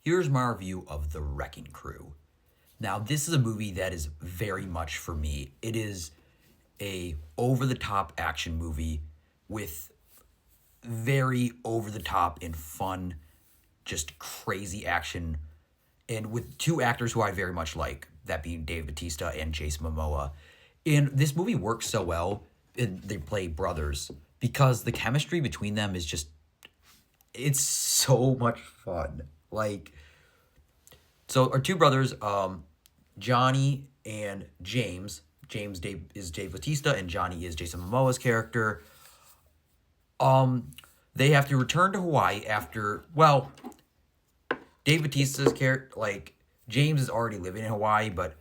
here's my review of The Wrecking Crew. Now, this is a movie that is very much for me. It is a over-the-top action movie with very over-the-top and fun, just crazy action, and with two actors who I very much like, that being Dave Bautista and Jason Momoa. And this movie works so well, and they play brothers, because the chemistry between them is just, it's so much fun. Like, so our two brothers, Johnny and James. Is Dave Bautista, and Johnny is Jason Momoa's character. They have to return to Hawaii after, well, Dave Bautista's character, like, James is already living in Hawaii, but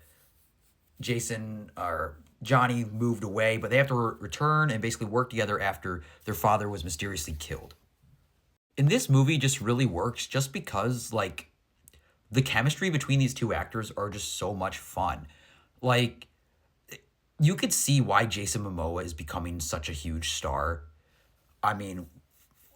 Johnny moved away, but they have to return and basically work together after their father was mysteriously killed. And this movie just really works just because, like, the chemistry between these two actors are just so much fun. Like, you could see why Jason Momoa is becoming such a huge star. I mean,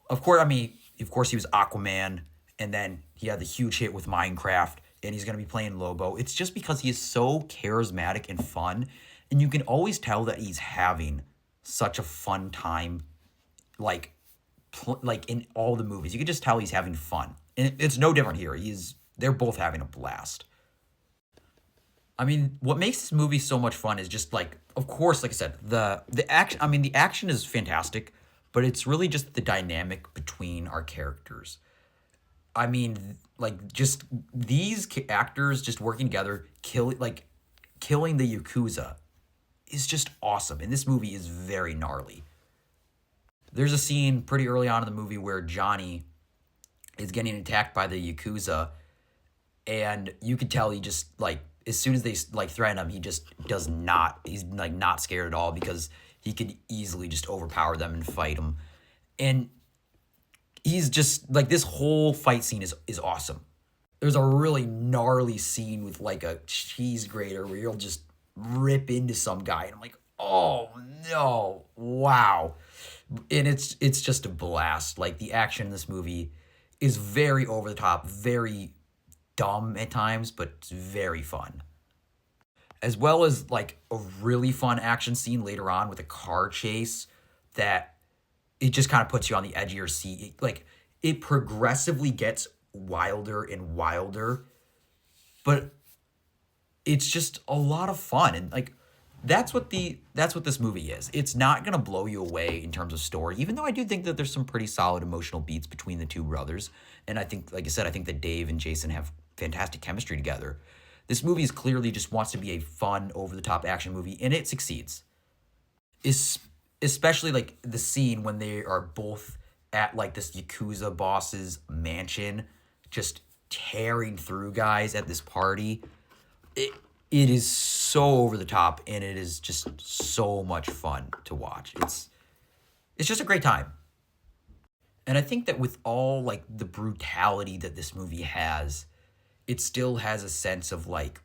of course, he was Aquaman, and then he had the huge hit with Minecraft, and he's going to be playing Lobo. It's just because he is so charismatic and fun, and you can always tell that he's having such a fun time, like, like in all the movies. You can just tell he's having fun, and it's no different here. They're both having a blast. I mean, what makes this movie so much fun is just like, of course, like I said, the action. I mean, the action is fantastic, but it's really just the dynamic between our characters. I mean, like, just these actors just working together, killing the Yakuza is just awesome. And this movie is very gnarly. There's a scene pretty early on in the movie where Johnny is getting attacked by the Yakuza, and you could tell he just, like, as soon as they, like, threaten him, he just does not, he's, like, not scared at all, because he could easily just overpower them and fight them. And he's just, like, this whole fight scene is awesome. There's a really gnarly scene with, like, a cheese grater where you'll just rip into some guy, and I'm like, oh no, wow. And it's just a blast. Like, the action in this movie is very over the top, very dumb at times, but it's very fun. As well as, like, a really fun action scene later on with a car chase that it just kind of puts you on the edge of your seat. It progressively gets wilder and wilder, but it's just a lot of fun. And, like, that's what this movie is. It's not gonna blow you away in terms of story, even though I do think that there's some pretty solid emotional beats between the two brothers. And I think, like I said, I think that Dave and Jason have fantastic chemistry together. This movie is clearly just wants to be a fun, over-the-top action movie, and it succeeds. Especially, like, the scene when they are both at, like, this Yakuza boss's mansion, just tearing through guys at this party. It is so over the top, and it is just so much fun to watch. It's just a great time. And I think that with all, like, the brutality that this movie has, it still has a sense of, like,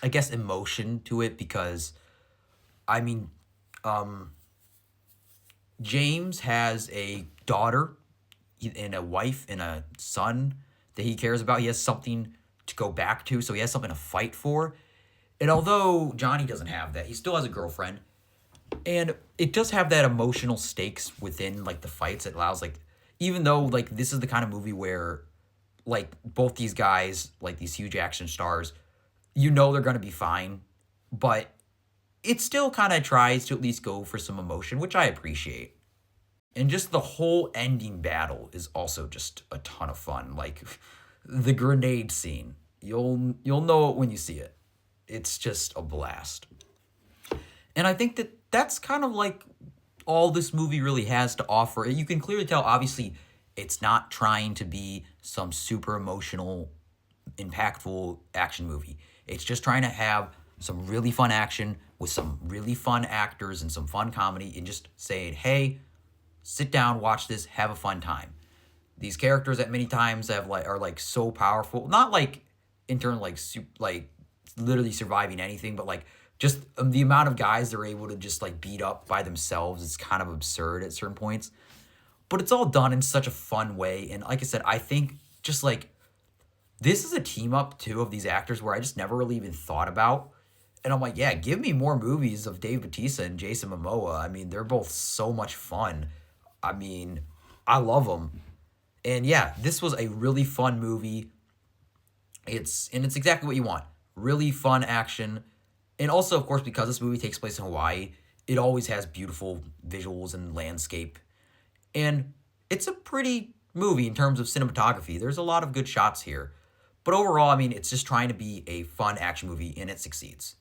I guess, emotion to it, because, I mean, James has a daughter and a wife and a son that he cares about. He has something to go back to, so he has something to fight for. And although Johnny doesn't have that, he still has a girlfriend. And it does have that emotional stakes within, like, the fights. It allows, like, even though, like, this is the kind of movie where, like, both these guys, like, these huge action stars, you know they're going to be fine, but it still kind of tries to at least go for some emotion, which I appreciate. And just the whole ending battle is also just a ton of fun. Like, the grenade scene, you'll know it when you see it. It's just a blast. And I think that that's kind of like all this movie really has to offer. You can clearly tell, obviously, it's not trying to be some super emotional, impactful action movie. It's just trying to have some really fun action with some really fun actors and some fun comedy, and just saying, hey, sit down, watch this, have a fun time. These characters at many times are like so powerful, not like in terms of like literally surviving anything, but like just the amount of guys they're able to just like beat up by themselves is kind of absurd at certain points. But it's all done in such a fun way, and like I said, I think just like This is a team up too of these actors where I just never really even thought about. And I'm like, yeah, give me more movies of Dave Bautista and Jason Momoa. I mean, they're both so much fun. I mean, I love them. And yeah, this was a really fun movie. It's exactly what you want. Really fun action. And also, of course, because this movie takes place in Hawaii, it always has beautiful visuals and landscape. And it's a pretty movie in terms of cinematography. There's a lot of good shots here. But overall, I mean, it's just trying to be a fun action movie and it succeeds.